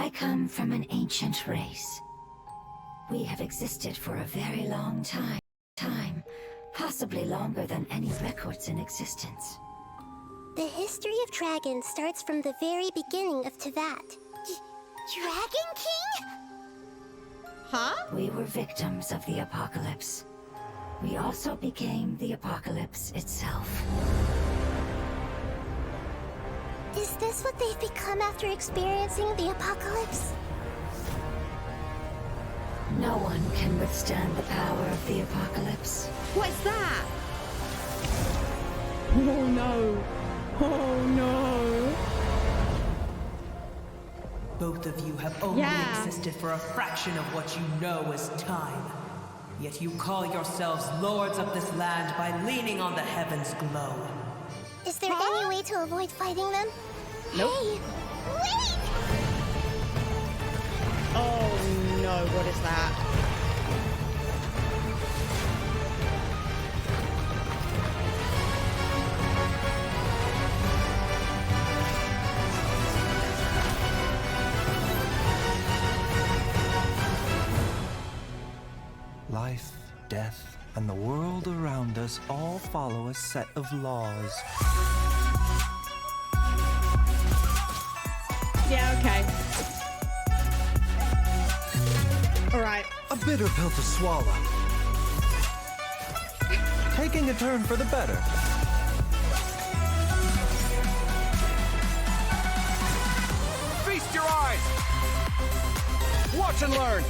I come from an ancient race. We have existed for a very long time, possibly longer than any records in existence. The history of dragons starts from the very beginning of Teyvat. Dragon King? Huh? We were victims of the apocalypse. We also became the apocalypse itself. Is this what they've become after experiencing the apocalypse? No one can withstand the power of the apocalypse. What's that? Oh no. Oh no. Both of you have only existed for a fraction of what you know as time. Yet you call yourselves lords of this land by leaning on the heavens' glow. Is there any way to avoid fighting them? Nope. Hey, wait! Oh no, what is that? Life, death, and the world around us all follow a set of laws. Yeah, okay. Alright. A bitter pill to swallow. Taking a turn for the better. Feast your eyes! Watch and learn!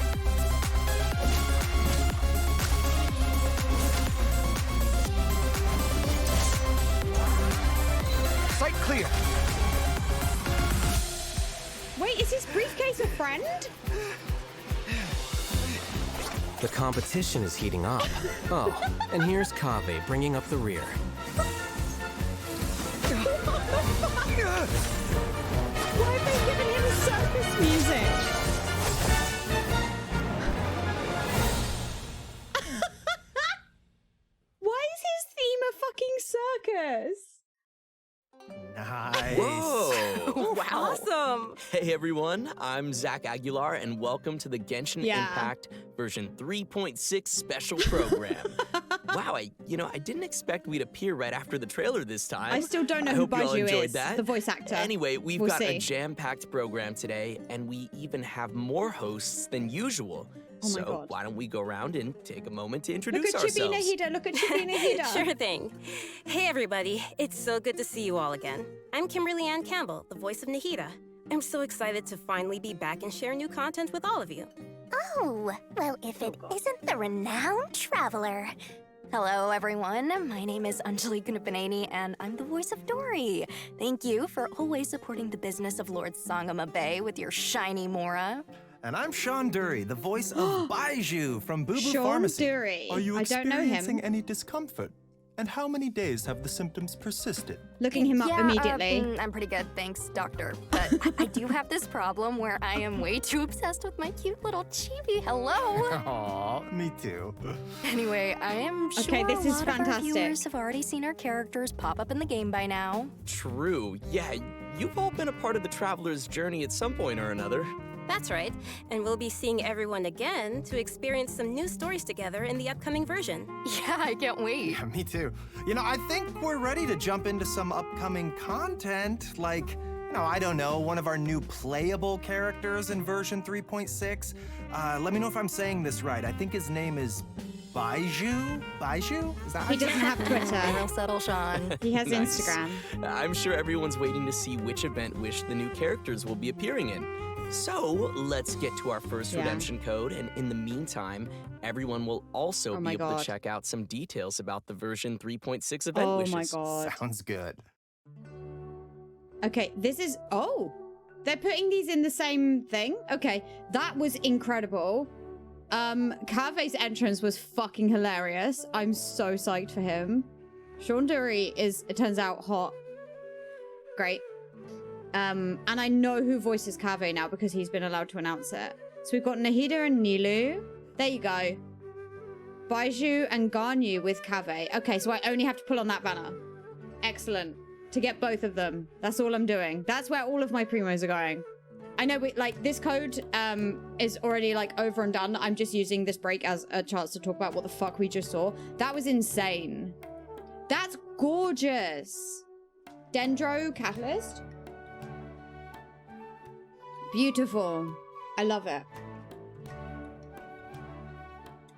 Sight clear! Wait, is his briefcase a friend? The competition is heating up. Oh, and here's Kaveh bringing up the rear. Why have they given him circus music? Why is his theme a fucking circus? Nice. Whoa! Wow. Awesome! Hey everyone, I'm Zach Aguilar, and welcome to the Genshin Impact version 3.6 special program. Wow, I didn't expect we'd appear right after the trailer this time. I still don't know I who hope you all Baizhu enjoyed is, that. the voice actor. Anyway, we've We'll got see. a jam-packed program today, and we even have more hosts than usual. Oh my So God. why don't we go around and take a moment to Look introduce at Chibi ourselves. Nahida, look at Chibi Nahida. Sure thing. Hey everybody, it's so good to see you all again. I'm Kimberly Ann Campbell, the voice of Nahida. I'm so excited to finally be back and share new content with all of you. Oh, well, if it isn't the renowned traveler. Hello, everyone. My name is Anjali Kunapaneni, and I'm the voice of Dory. Thank you for always supporting the business of Lord Sangama Bay with your shiny Mora. And I'm Sean Dury, the voice of Baizhu from Boo Boo Sean Pharmacy. Dury. Are you I don't know him. experiencing any discomfort? And how many days have the symptoms persisted? Looking him up immediately. I'm pretty good, thanks, doctor. But I do have this problem where I am way too obsessed with my cute little chibi. Hello. Aw, me too. Anyway, I am sure Okay, this a is lot of our fantastic. viewers have already seen our characters pop up in the game by now. True, yeah, you've all been a part of the traveler's journey at some point or another. That's right, and we'll be seeing everyone again to experience some new stories together in the upcoming version. Yeah, I can't wait. Yeah, me too. I think we're ready to jump into some upcoming content, like, I don't know, one of our new playable characters in version 3.6. Let me know if I'm saying this right. I think his name is Baizhu? Baizhu? Is that how He you say doesn't have Twitter. Real subtle, Sean. He has Nice. Instagram. I'm sure everyone's waiting to see which event wish the new characters will be appearing in. So let's get to our first redemption code, and in the meantime, everyone will also Oh be my able God. to check out some details about the version 3.6 event Oh wishes. my God. Sounds good. Okay, this is... Oh! They're putting these in the same thing? Okay, that was incredible. Kaveh's entrance was fucking hilarious. I'm so psyched for him. Sean Dury is, it turns out, hot. Great. And I know who voices Kaveh now because he's been allowed to announce it. So we've got Nahida and Nilu. There you go. Baizhu and Ganyu with Kaveh. Okay, so I only have to pull on that banner. Excellent. To get both of them. That's all I'm doing. That's where all of my primos are going. I know this code is already like over and done. I'm just using this break as a chance to talk about what the fuck we just saw. That was insane. That's gorgeous. Dendro Catalyst. Beautiful. I love it.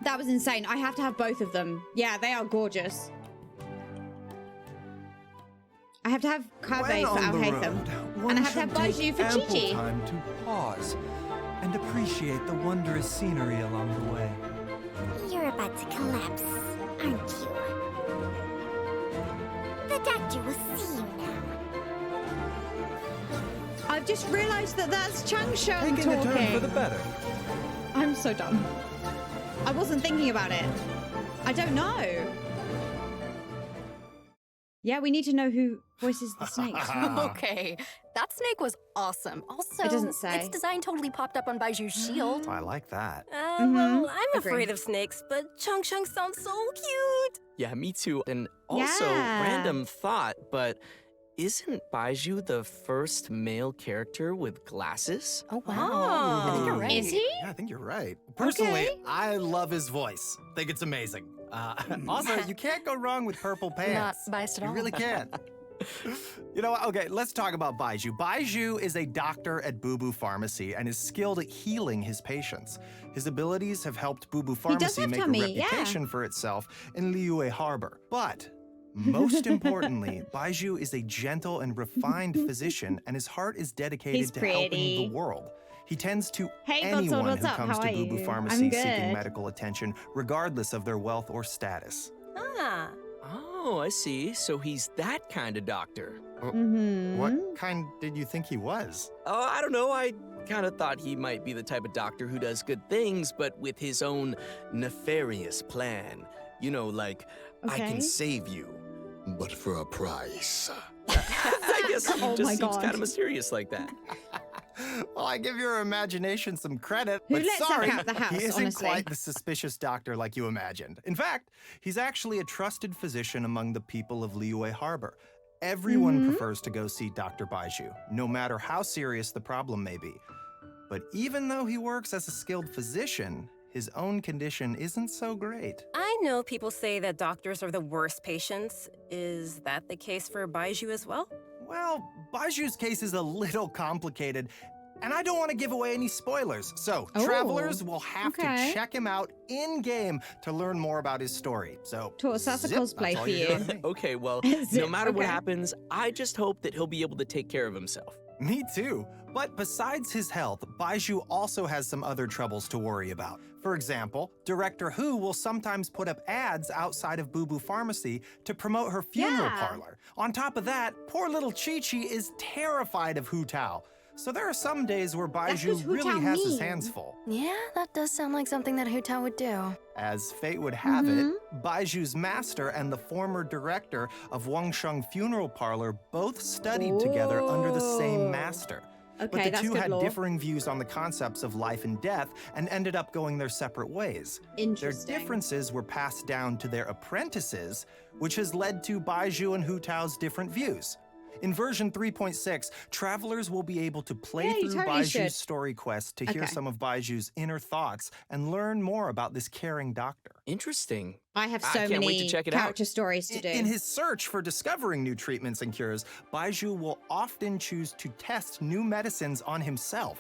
That was insane. I have to have both of them. Yeah, they are gorgeous. I have to have Kaveh for Al-Haytham. And I have to have Baizhu for Chi-Chi. Time to pause and appreciate the wondrous scenery along the way. You're about to collapse, aren't you? The doctor will see you now. I've just realized that that's Changsheng Taking a turn for the talking. better. I'm so dumb. I wasn't thinking about it. I don't know. Yeah, we need to know who voices the snakes. Okay, that snake was awesome. Also, It doesn't say. its design totally popped up on Baiju's shield. I like that. Well, I'm Agreed. afraid of snakes, but Chung Chung sounds so cute. Yeah, me too. And also, Yeah. random thought, but isn't Baizhu the first male character with glasses? Oh, wow. I think you're right. Is he? Yeah, I think you're right. Personally, Okay. I love his voice. Think it's amazing. Also, you can't go wrong with purple Not pants. biased at You all. really can't. You know what? Okay, let's talk about Baizhu. Baizhu is a doctor at Boo Boo Pharmacy and is skilled at healing his patients. His abilities have helped Boo Boo does Pharmacy have make tummy, a yeah. reputation for itself in Liyue Harbor. But most importantly, Baizhu is a gentle and refined physician, and his heart is dedicated He's to helping pretty. the world. He tends to Hey, Godsword, anyone what's who up? comes How to are Boo Boo you? Pharmacy I'm seeking good. medical attention, regardless of their wealth or status. Ah. Oh, I see. So he's that kind of doctor. What kind did you think he was? Oh, I don't know. I kind of thought he might be the type of doctor who does good things, but with his own nefarious plan. You know, like, I Okay. can save you. But for a price. I guess he Oh just my seems God. kind of mysterious like that. Well, I give your imagination some credit, Who but lets Zack sorry, out the house, he isn't honestly? quite the suspicious doctor like you imagined. In fact, he's actually a trusted physician among the people of Liyue Harbor. Everyone prefers to go see Dr. Baizhu, no matter how serious the problem may be. But even though he works as a skilled physician, his own condition isn't so great. I know people say that doctors are the worst patients. Is that the case for Baizhu as well? Well, Baiju's case is a little complicated, and I don't want to give away any spoilers. So, Oh, travelers will have okay. to check him out in-game to learn more about his story. So, Torts, that's a zip, cosplay all for you you. do with me. Okay, well, Zip, no matter what okay. happens, I just hope that he'll be able to take care of himself. Me too. But besides his health, Baizhu also has some other troubles to worry about. For example, Director Hu will sometimes put up ads outside of Boo Boo Pharmacy to promote her funeral Yeah. parlor. On top of that, poor little Chi-Chi is terrified of Hu Tao. So there are some days where does Baizhu Hu really Tao has his mean? hands full. Yeah, that does sound like something that Hu Tao would do. As fate would have it, Baiju's master and the former director of Wangsheng Funeral Parlor both studied together under the same master. But Okay, the that's two good had lore. differing views on the concepts of life and death and ended up going their separate ways. Their Interesting. differences were passed down to their apprentices, which has led to Baizhu and Hu Tao's different views. In version 3.6, travelers will be able to play Yeah, you through totally Baiju's should. story quest to hear Okay. some of Baiju's inner thoughts and learn more about this caring doctor. Interesting. I have I so can't wait many to check it out. character stories to do. In his search for discovering new treatments and cures, Baizhu will often choose to test new medicines on himself.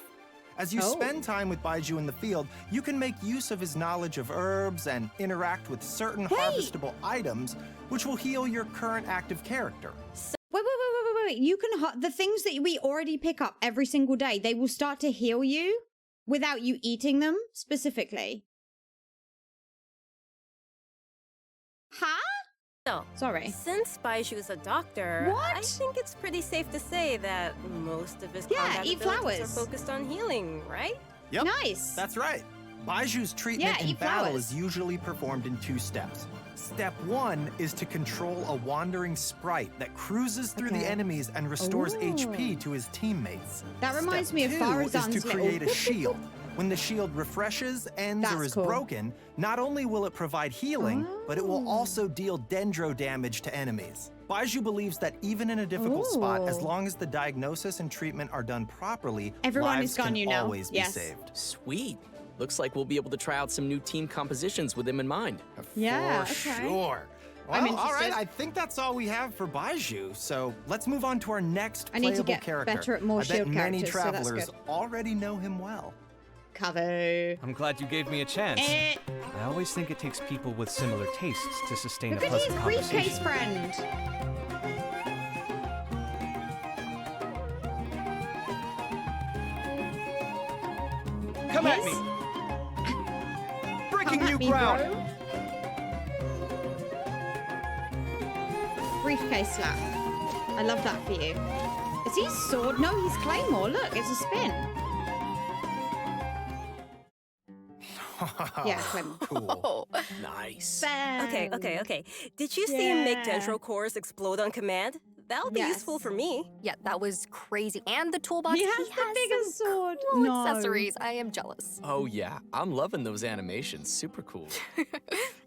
As you Oh. spend time with Baizhu in the field, you can make use of his knowledge of herbs and interact with certain harvestable items, which will heal your current active character. Wait. You can the things that we already pick up every single day, they will start to heal you without you eating them specifically. Huh? So, Sorry. since Baizhu is a doctor, I What? think it's pretty safe to say that most of his Yeah, combat eat abilities flowers. are focused on healing, right? Yep. Nice. That's right. Baiju's treatment Yeah, in eat battle flowers. is usually performed in 2 steps. Step 1 is to control a wandering sprite that cruises through the Okay. enemies and restores Ooh. HP to his teammates. That reminds Step me of 2 Farazan's is to little create a shield. When the shield refreshes, ends, or That's is cool. broken, not only will it provide healing, but it will Oh. also deal dendro damage to enemies. Baizhu believes that even in a difficult spot, as Ooh. long as the diagnosis and treatment are done properly, Everyone lives is gone, can you know. always Yes. be saved. Sweet. Looks like we'll be able to try out some new team compositions with him in mind. Yeah, For okay. sure. I'm Well, all right, interested. I think that's all we have for Baizhu. So let's move on to our next I need to playable get character. better at more I bet shield many characters, so that's travelers good. already know him well. Kaveh. I'm glad you gave me a chance. Eh. I always think it takes people with similar tastes to sustain Look a at his pleasant briefcase conversation. friend. Come at His? me! Breaking Come at new me, ground! bro. Briefcase slap. I love that for you. Is he sword? No, he's Claymore. Look, it's a spin. Yeah, Claymore. Cool. Nice. Okay, Bam. okay. Did you see him make Yeah. dendro cores explode on command? That'll be useful Yes. for me. Yeah, that was crazy. And the toolbox, He has the biggest some sword. cool No. accessories. I am jealous. Oh yeah, I'm loving those animations. Super cool.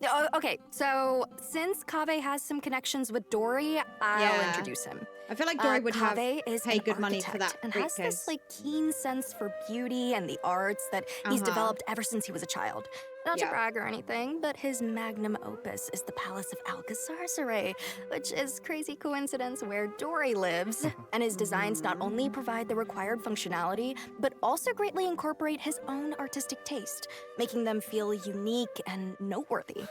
Oh, okay, so since Kaveh has some connections with Dory, I'll Yeah. introduce him. I feel like Dory would have Kaveh is paid an good money for architect that and has briefcase. this like keen sense for beauty and the arts that he's Uh-huh. developed ever since he was a child. Not Yeah. to brag or anything, but his magnum opus is the Palace of Alcazarzaray, which is crazy coincidence where Dory lives. And his designs not only provide the required functionality, but also greatly incorporate his own artistic taste, making them feel unique and noteworthy.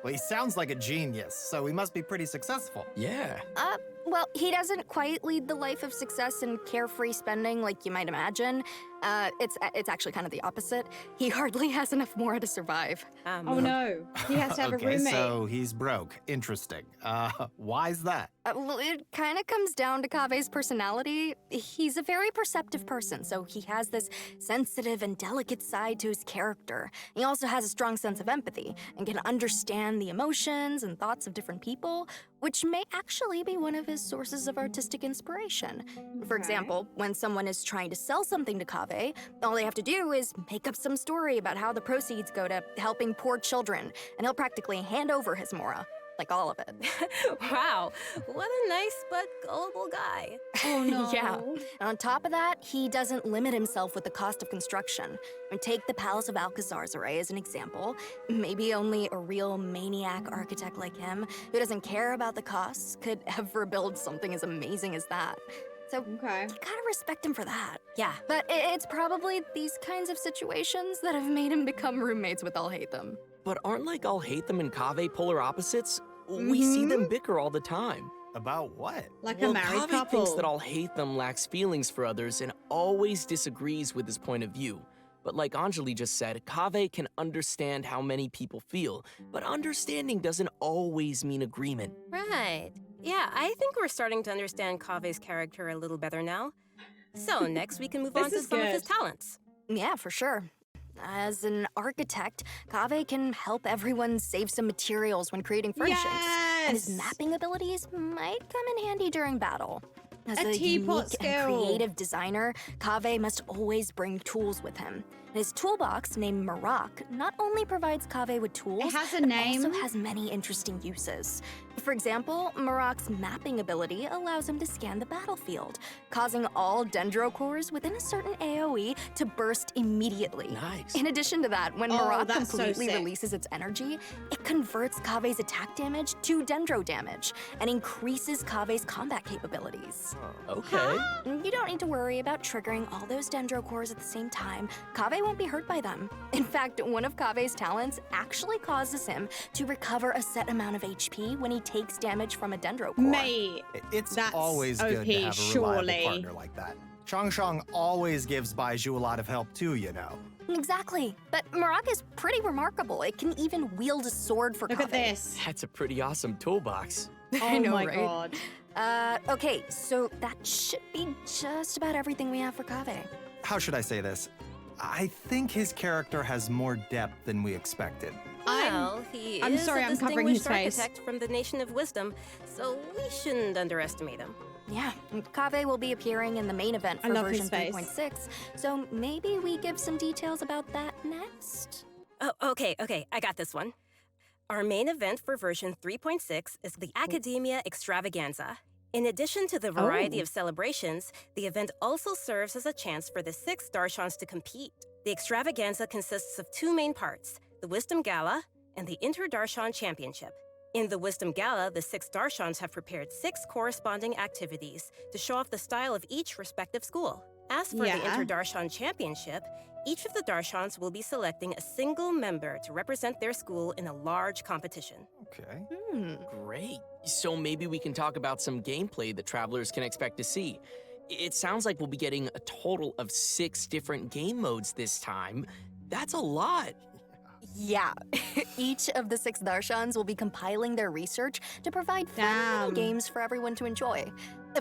Well, he sounds like a genius, so he must be pretty successful. Yeah. Well, he doesn't quite lead the life of success and carefree spending like you might imagine. It's actually kind of the opposite. He hardly has enough mora to survive. Oh no, he has to have Okay, a roommate. so he's broke. Interesting. Why's that? Well, it kind of comes down to Kaveh's personality. He's a very perceptive person, so he has this sensitive and delicate side to his character. He also has a strong sense of empathy and can understand the emotions and thoughts of different people, which may actually be one of his sources of artistic inspiration. For Okay. example, when someone is trying to sell something to Kaveh, all they have to do is make up some story about how the proceeds go to helping poor children, and he'll practically hand over his mora. Like all of it. Wow, what a nice but gullible guy. Oh no. Yeah. And on top of that, he doesn't limit himself with the cost of construction. And take the Palace of Alcazarzaray as an example. Maybe only a real maniac architect like him, who doesn't care about the costs, could ever build something as amazing as that. So Okay. you gotta respect him for that. Yeah. But it's probably these kinds of situations that have made him become roommates with I'll Hate Them. But aren't like I'll Hate Them and Kaveh polar opposites? We see them bicker all the time. About what? Like Well, a married Kaveh couple. thinks that I'll Hate Them lacks feelings for others and always disagrees with his point of view. But like Anjali just said, Kaveh can understand how many people feel, but understanding doesn't always mean agreement. Right. Yeah, I think we're starting to understand Kaveh's character a little better now. So next we can move on This to is some of his good. talents. Yeah, for sure. As an architect, Kaveh can help everyone save some materials when creating furnishings. And his Yes! mapping abilities might come in handy during battle. As A a teapot unique and skill. creative designer, Kaveh must always bring tools with him. And his toolbox, named Marak, not only provides Kaveh with tools, It has a but name. also has many interesting uses. For example, Marak's mapping ability allows him to scan the battlefield, causing all dendro cores within a certain AoE to burst immediately. Nice. In addition to that, when Oh, Marak that's so completely sick. releases its energy, it converts Kaveh's attack damage to dendro damage and increases Kaveh's combat capabilities. Okay. You don't need to worry about triggering all those dendro cores at the same time. Kaveh won't be hurt by them. In fact, one of Kaveh's talents actually causes him to recover a set amount of HP when he takes damage from a dendro core. Mate. It's That's always good OP, to have a surely. reliable partner like that. Changshang always gives Baizhu a lot of help too, you know. Exactly. But Marak is pretty remarkable. It can even wield a sword for Look Kaveh. at this. That's a pretty awesome toolbox. Oh know, my right? god. Okay, so that should be just about everything we have for Kaveh. How should I say this? I think his character has more depth than we expected. Well, he I'm is sorry, a I'm covering his distinguished face. architect from the Nation of Wisdom, so we shouldn't underestimate him. Yeah, and Kaveh will be appearing in the main event I for love version his face. 3.6, so maybe we give some details about that next? Oh, okay, I got this one. Our main event for version 3.6 is the Academia Extravaganza. In addition to the variety of celebrations, the event also serves as a chance for the 6 Darshans to compete. The Extravaganza consists of 2 main parts, the Wisdom Gala and the Inter-Darshan Championship. In the Wisdom Gala, the 6 Darshans have prepared 6 corresponding activities to show off the style of each respective school. As for the Inter-Darshan Championship, each of the Darshans will be selecting a single member to represent their school in a large competition. Okay. Great. So maybe we can talk about some gameplay that travelers can expect to see. It sounds like we'll be getting a total of 6 different game modes this time. That's a lot. Yeah. Each of the 6 Darshans will be compiling their research to provide fun games for everyone to enjoy.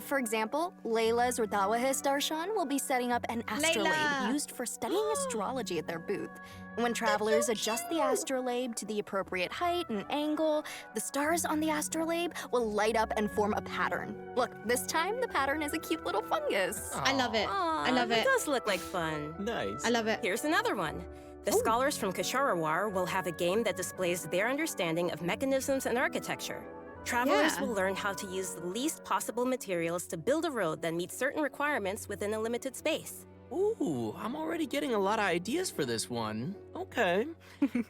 For example, Layla's Ritawahis Darshan will be setting up an astrolabe used for studying astrology at their booth. When travelers adjust the astrolabe to the appropriate height and angle, the stars on the astrolabe will light up and form a pattern. Look, this time the pattern is a cute little fungus. I love it. I love it. It does look like fun. Nice. I love it. Here's another one. The scholars from Kasharawar will have a game that displays their understanding of mechanisms and architecture. Travelers will learn how to use the least possible materials to build a road that meets certain requirements within a limited space. Ooh, I'm already getting a lot of ideas for this one. Okay.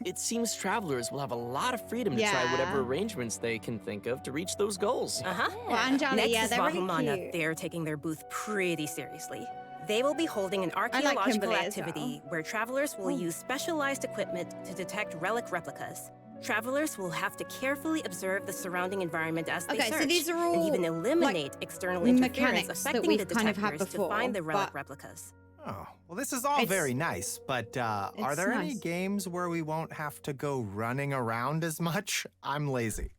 It seems travelers will have a lot of freedom to try whatever arrangements they can think of to reach those goals. Uh-huh. Well, Anjali, Next is they're really Vahumana. cute. They're taking their booth pretty seriously. They will be holding an archaeological Kimberly as activity where travelers will use specialized equipment to detect relic replicas. Travelers will have to carefully observe the surrounding environment as they search, so these are all and even eliminate external interference mechanics that affecting we've the kind of had detectors to before, find the relic but- replicas. Oh, well, this is all It's- very nice, but are it's there any nice. games where we won't have to go running around as much? I'm lazy.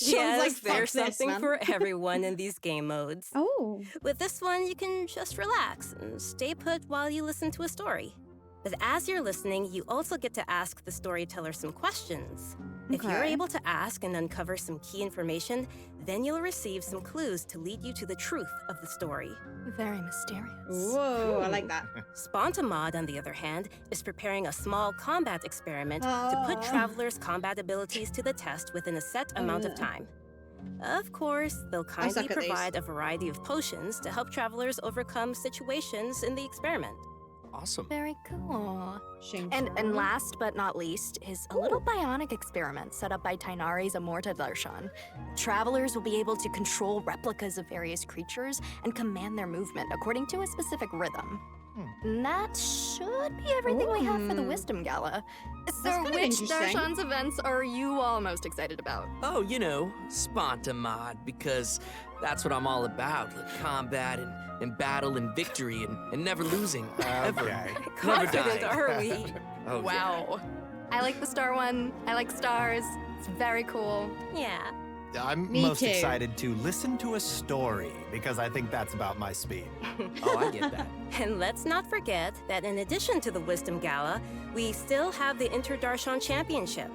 Yes, like, "Fuck there's this, something man." for everyone in these game modes. Oh. With this one, you can just relax and stay put while you listen to a story. But as you're listening, you also get to ask the storyteller some questions. If you're Okay. able to ask and uncover some key information, then you'll receive some clues to lead you to the truth of the story. Very mysterious. Whoa, I like that. Spontamod, on the other hand, is preparing a small combat experiment to put travelers' combat abilities to the test within a set amount of time. Of course, they'll kindly suck at these. provide a variety of potions to help travelers overcome situations in the experiment. Awesome. Very cool. Shameful. And last but not least is a little bionic experiment set up by Tainari's Amorta Darshan. Travelers will be able to control replicas of various creatures and command their movement according to a specific rhythm. And that should be everything we have for the Wisdom Gala. So kind of which interesting. Darshan's events are you all most excited about? Oh, you know, Spontamod, because that's what I'm all about. Combat and battle and victory and never losing. Ever. Okay. Never Confident, dying. are we? Oh, yeah. Wow. I like the star one. I like stars. It's very cool. Yeah. I'm Me most too. excited to listen to a story because I think that's about my speed. Oh, I get that. And let's not forget that in addition to the Wisdom Gala, we still have the Inter-Darshan Championship.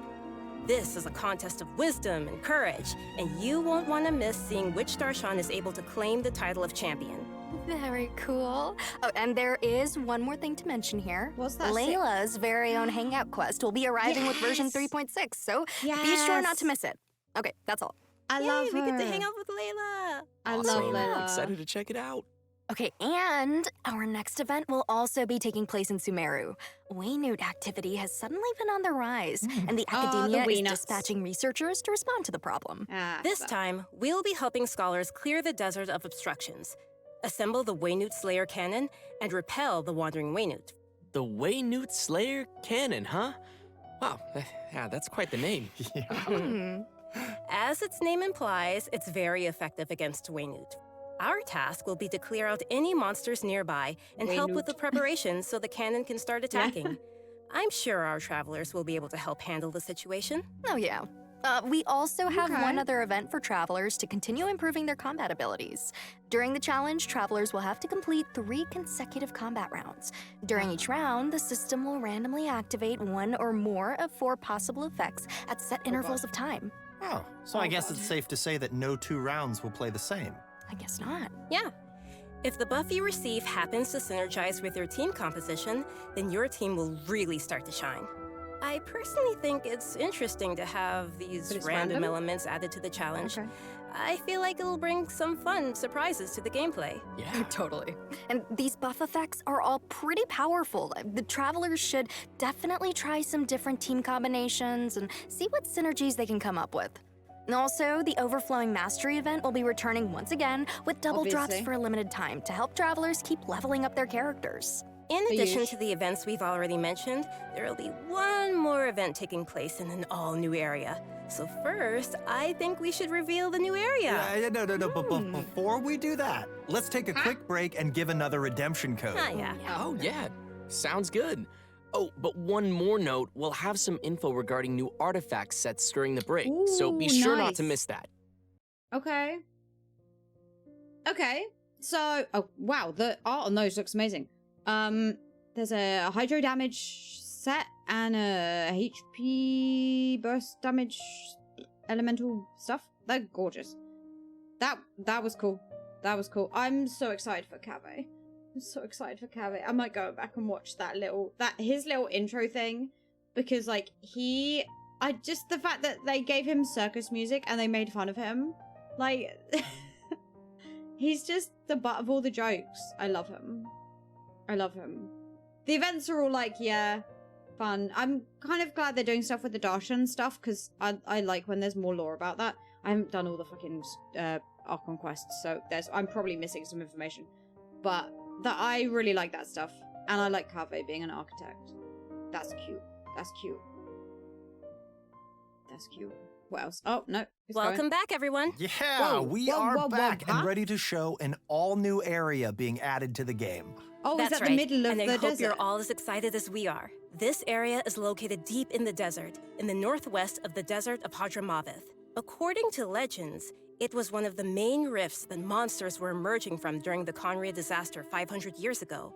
This is a contest of wisdom and courage, and you won't want to miss seeing which Darshan is able to claim the title of champion. Very cool. Oh, and there is one more thing to mention here. What's that? Layla's very own Hangout quest will be arriving with version 3.6, so be sure not to miss it. Okay, that's all. I Yay, love we her. get to hang out with Layla. I love Awesome. Layla. Excited to check it out. Okay, and our next event will also be taking place in Sumeru. Waynute activity has suddenly been on the rise, and the Oh, the academia is Waynuts. dispatching researchers to respond to the problem. This time, we'll be helping scholars clear the desert of obstructions, assemble the Waynute Slayer cannon, and repel the Wandering Waynute. The Waynute Slayer Cannon, huh? Wow, yeah, that's quite the name. As its name implies, it's very effective against Waynute. Our task will be to clear out any monsters nearby and help with the preparations so the cannon can start attacking. I'm sure our travelers will be able to help handle the situation. Oh, yeah. We also have one other event for travelers to continue improving their combat abilities. During the challenge, travelers will have to complete 3 consecutive combat rounds. During each round, the system will randomly activate 1 or more of 4 possible effects at set intervals of time. Oh, so I guess it's safe to say that no 2 rounds will play the same. I guess not. Yeah. If the buff you receive happens to synergize with your team composition, then your team will really start to shine. I personally think it's interesting to have these But it's random random? elements added to the challenge. Okay. I feel like it'll bring some fun surprises to the gameplay. Yeah. Totally. And these buff effects are all pretty powerful. The travelers should definitely try some different team combinations and see what synergies they can come up with. And also, the Overflowing Mastery event will be returning once again with double drops Obviously. for a limited time to help travelers keep leveling up their characters. In addition Ayush. to the events we've already mentioned, there will be one more event taking place in an all-new area. So first, I think we should reveal the new area. No. But before we do that, let's take a quick break and give another redemption code. Yeah. Oh, yeah. Sounds good. Oh, but one more note, we'll have some info regarding new artifact sets during the break, so be Ooh, sure not to nice. miss that. Okay. Okay. So, oh wow, the art on those looks amazing. There's a hydro damage set and a HP burst damage elemental stuff. They're gorgeous. That was cool. That was cool. I'm so excited for Kaveh. I'm so excited for Kaveh. I might go back and watch his little intro thing, because like the fact that they gave him circus music and they made fun of him, like he's just the butt of all the jokes. I love him. I love him. The events are all like, yeah, fun. I'm kind of glad they're doing stuff with the Darshan stuff, because I like when there's more lore about that. I haven't done all the fucking Archon quests, so I'm probably missing some information. But I really like that stuff. And I like Kaveh being an architect. That's cute. That's cute. That's cute. What else? Oh, no. it's Welcome going. back, everyone. Yeah, we are back huh? and ready to show an all-new area being added to the game. Oh, That's is that right. the middle of and the I hope desert? you're all as excited as we are. This area is located deep in the desert, in the northwest of the desert of Hadramaveth. According to legends, it was one of the main rifts that monsters were emerging from during the Conria disaster 500 years ago,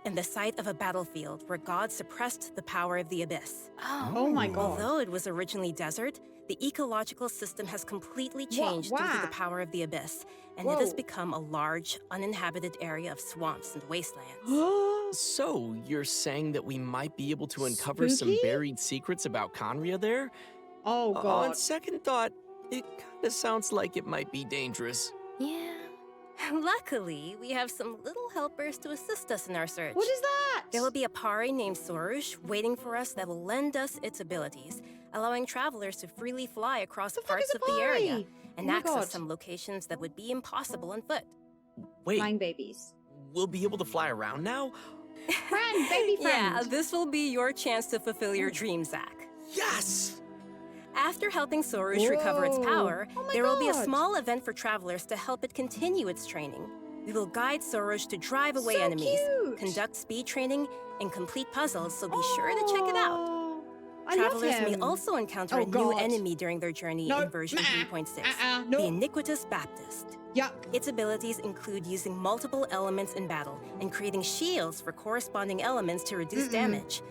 and the site of a battlefield where God suppressed the power of the abyss. Oh my god. Although it was originally desert, the ecological system has completely changed due to Why? the power of the abyss, and it has become a large, uninhabited area of swamps and wastelands. So, you're saying that we might be able to uncover some Spooky? baried secrets about Conria there? Oh god. On second thought, it kinda sounds like it might be dangerous. Yeah. Luckily, we have some little helpers to assist us in our search. What is that? There will be a pari named Sorush waiting for us that will lend us its abilities, allowing travelers to freely fly across The fuck parts is of a the area pari? and Oh my access God. some locations that would be impossible on foot. Wait, Flying babies. we'll be able to fly around now? Friend, baby friend. Yeah, this will be your chance to fulfill your dream, Zach. Yes! After helping Sorush recover its Whoa. power, Oh my there will be a God. small event for travelers to help it continue its training. We will guide Sorush to drive away So enemies, cute. conduct speed training, and complete puzzles, so be sure to check it out. Oh, I Travelers love may him. also encounter Oh, a new God. enemy during their journey No, in version nah, 3.6, no. the Iniquitous Baptist. Yuck. Its abilities include using multiple elements in battle and creating shields for corresponding elements to reduce damage.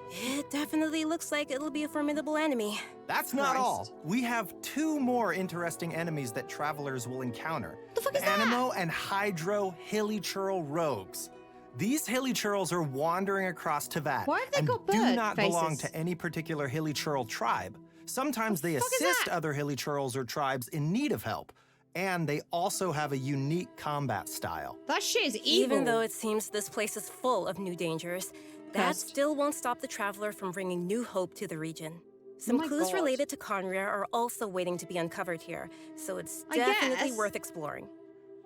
It definitely looks like it'll be a formidable enemy. That's not Christ. all. We have two more interesting enemies that travelers will encounter. The fuck is that? Animo and Hydro Hilly-Churl rogues. These Hilly-Churls are wandering across Tevat Why have they and got do bird not belong faces? to any particular Hilly-Churl tribe. Sometimes they fuck is assist that? other Hilly-Churls or tribes in need of help. And they also have a unique combat style. That shit is evil. Even though it seems this place is full of new dangers, that Cursed. still won't stop the traveler from bringing new hope to the region. Some my clues God. related to Conria are also waiting to be uncovered here, so it's I definitely guess. worth exploring.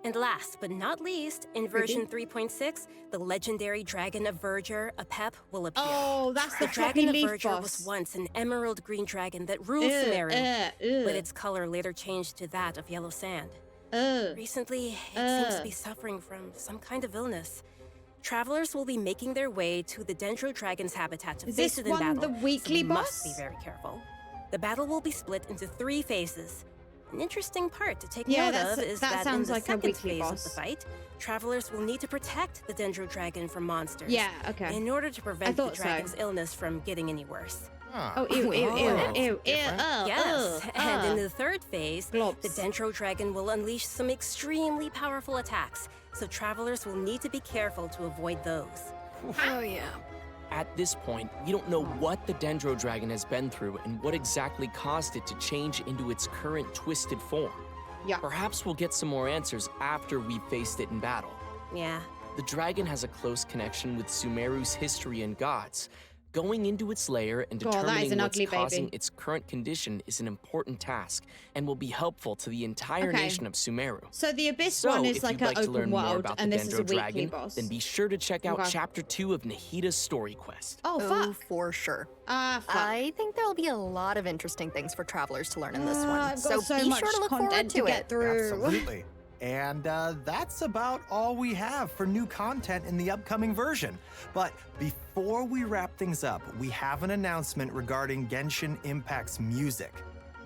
And last but not least, in version 3.6, the legendary Dragon of Verdure, Apep, will appear. Oh, that's the The Dragon fucking of leaf Verdure boss. was once an emerald green dragon that ruled Sumeru, Ugh. but its color later changed to that of yellow sand. Ugh. Recently, it seems to be suffering from some kind of illness. Travelers will be making their way to the Dendro Dragon's habitat to Is face this it in one battle, the weekly so we must boss? be very careful. The battle will be split into 3 phases. An interesting part to take Yeah, note that's- of is that that in sounds the like a second weekly phase boss. of the fight, travelers will need to protect the Dendro Dragon from monsters. Yeah, okay. In order to prevent the thought so. dragon's illness from getting any worse. Oh, ew, ew, ew, Oh, ew, ew. different. Yes, and in the third phase, Globs. the Dendro Dragon will unleash some extremely powerful attacks, so travelers will need to be careful to avoid those. Oh, yeah. at this point, we don't know what the Dendro Dragon has been through and what exactly caused it to change into its current twisted form. Yeah. Perhaps we'll get some more answers after we've faced it in battle. Yeah. The dragon has a close connection with Sumeru's history and gods. Going into its lair and determining what's causing its current condition is an important task and will be helpful to the entire nation of Sumeru. So the Abyss one is like an open world, and this is a weekly Dragon, boss. then be sure to check out Chapter 2 of Nahida's story quest. Oh, fuck. For sure. Fuck. I think there'll be a lot of interesting things for travelers to learn in this one. I've got so be much sure to look forward content to to get it. through. Absolutely. And that's about all we have for new content in the upcoming version. But before we wrap things up, we have an announcement regarding Genshin Impact's music.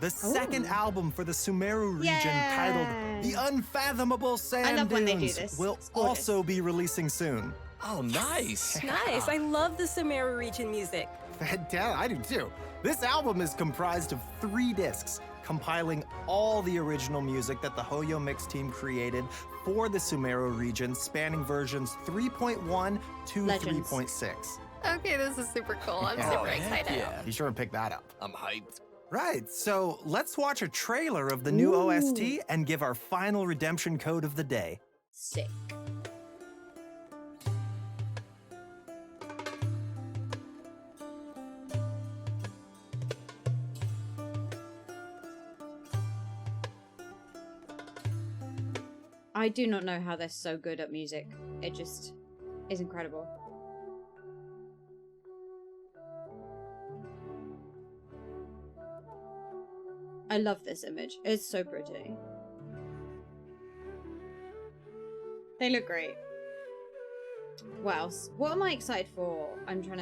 The second album for the Sumeru region, titled The Unfathomable Sand Dunes, will also be releasing soon. Oh, nice. Nice. I love the Sumeru region music. I do too. This album is comprised of 3 discs, compiling all the original music that the Hoyo Mix team created for the Sumeru region, spanning versions 3.1 to 3.6. Okay, this is super cool. I'm super excited. Yeah. Be sure and pick that up. I'm hyped. Right, so let's watch a trailer of the new OST and give our final redemption code of the day. Sick. I do not know how they're so good at music. It just is incredible. I love this image. It's so pretty. They look great. What else? What am I excited for? I'm trying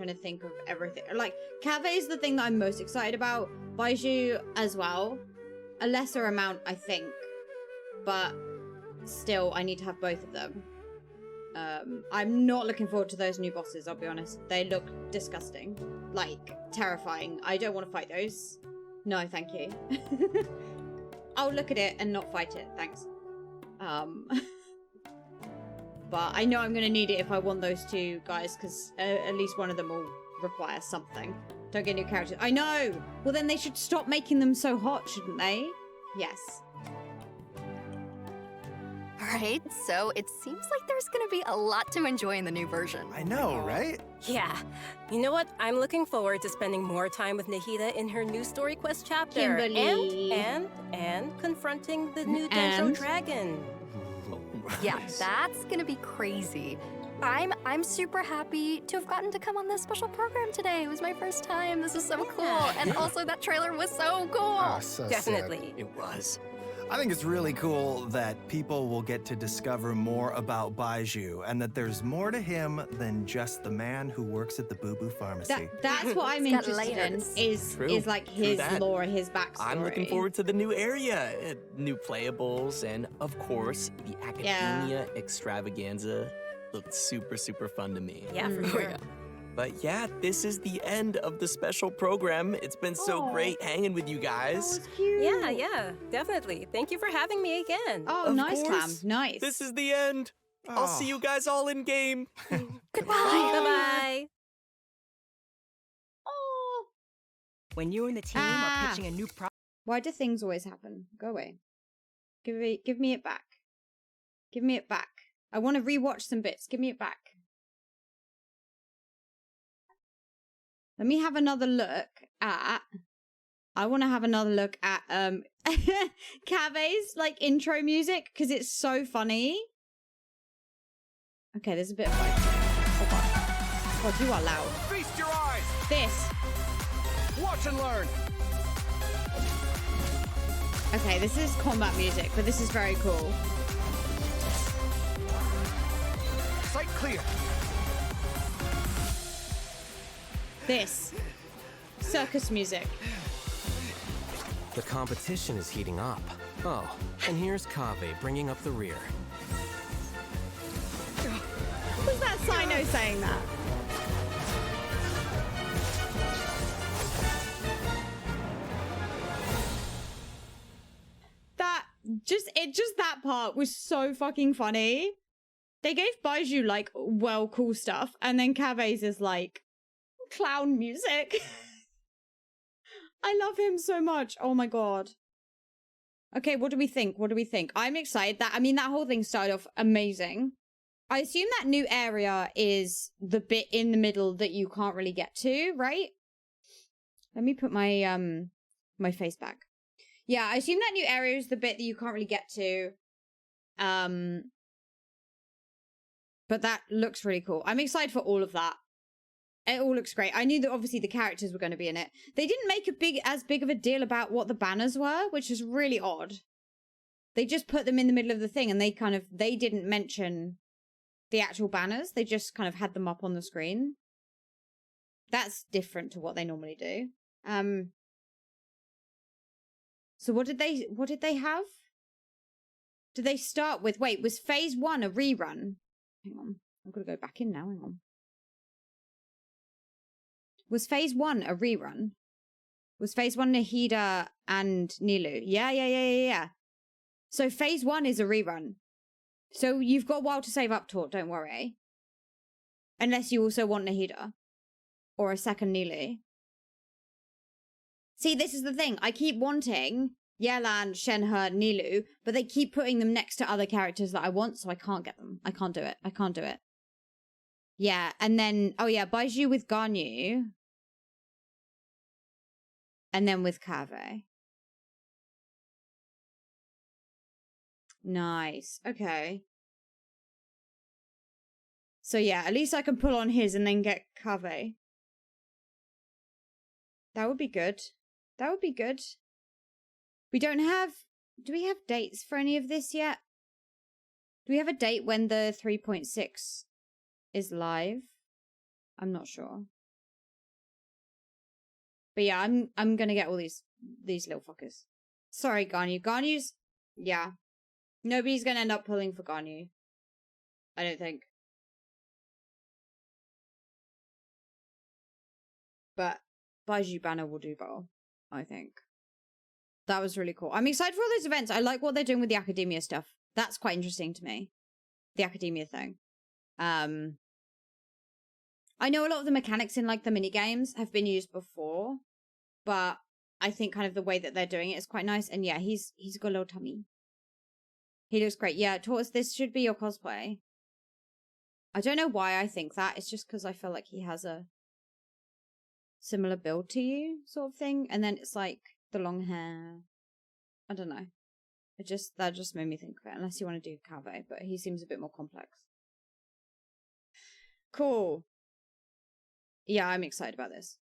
to think of everything. Like, Kaveh is the thing that I'm most excited about. Baizhu as well. A lesser amount, I think. But still, I need to have both of them. I'm not looking forward to those new bosses, I'll be honest. They look disgusting. Like, terrifying. I don't want to fight those. No, thank you. I'll look at it and not fight it, thanks. But I know I'm going to need it if I want those 2 guys, because at least one of them will require something. Don't get new characters. I know! Well, then they should stop making them so hot, shouldn't they? Yes. Alright, so it seems like there's gonna be a lot to enjoy in the new version. I know, right? Yeah. You know what? I'm looking forward to spending more time with Nahida in her new story quest chapter. Kimberly. And confronting the new Dendro Dragon. Yeah, that's gonna be crazy. I'm super happy to have gotten to come on this special program today. It was my first time. This is so cool. And also that trailer was so cool. Oh, so Definitely. sick. It was. I think it's really cool that people will get to discover more about Baizhu and that there's more to him than just the man who works at the Boo Boo Pharmacy. That's what I'm interested in, is like his lore, his backstory. I'm looking forward to the new area, new playables, and of course, the Academia Extravaganza looked super, super fun to me. Yeah, for sure. But yeah, this is the end of the special program. It's been so great hanging with you guys. That was cute. Yeah, definitely. Thank you for having me again. Oh, Of nice, Clam. course. Nice. This is the end. I'll see you guys all in game. Goodbye. Bye-bye. Oh. When you and the team are pitching a new Why do things always happen? Go away. Give me it back. Give me it back. I want to rewatch some bits. Give me it back. Let me have another look at... I want to have another look at Kaveh's like intro music because it's so funny. Okay, there's a bit of like... Oh god. God, you are loud. Feast your eyes! This. Watch and learn! Okay, this is combat music, but this is very cool. Sight clear! This. Circus music. The competition is heating up. Oh, and here's Kaveh bringing up the rear. Was that Sino saying that? That part was so fucking funny. They gave Baizhu, like, well, cool stuff. And then Kaveh's is, like, clown music. I love him so much. Oh, my God. Okay, what do we think? What do we think? I'm excited. I mean, that whole thing started off amazing. I assume that new area is the bit in the middle that you can't really get to, right? Let me put my, my face back. Yeah, I assume that new area is the bit that you can't really get to. But that looks really cool. I'm excited for all of that. It all looks great. I knew that obviously the characters were going to be in it. They didn't make as big of a deal about what the banners were, which is really odd. They just put them in the middle of the thing and they didn't mention the actual banners. They just kind of had them up on the screen. That's different to what they normally do. So what did they have? Did they start with, wait, was phase 1 a rerun? Hang on, I've got to go back in now, hang on. Was phase 1 a rerun? Was phase 1 Nahida and Nilu? Yeah. So phase 1 is a rerun. So you've got a while to save up, Tort, don't worry. Unless you also want Nahida. Or a second Nilu. See, this is the thing. I keep wanting Yelan, Shenhe, Nilu, but they keep putting them next to other characters that I want, so I can't get them. I can't do it. Yeah, and then, oh yeah, Baizhu with Ganyu. And then with Kaveh. Nice. Okay. So yeah, at least I can pull on his and then get Kaveh. That would be good. That would be good. We don't have... Do we have dates for any of this yet? Do we have a date when the 3.6 is live? I'm not sure. But yeah, I'm gonna get all these little fuckers. Sorry, Ganyu. Ganyu's... Yeah. Nobody's gonna end up pulling for Ganyu. I don't think. But Baizhu banner will do well, I think. That was really cool. I'm excited for all those events. I like what they're doing with the academia stuff. That's quite interesting to me. The academia thing. I know a lot of the mechanics in like the mini games have been used before, but I think kind of the way that they're doing it is quite nice. And yeah, he's got a little tummy. He looks great. Yeah, Tortoise, this should be your cosplay. I don't know why I think that. It's just because I feel like he has a similar build to you, sort of thing. And then it's like the long hair. I don't know. That just made me think of it. Unless you want to do Kaveh, but he seems a bit more complex. Cool. Yeah, I'm excited about this.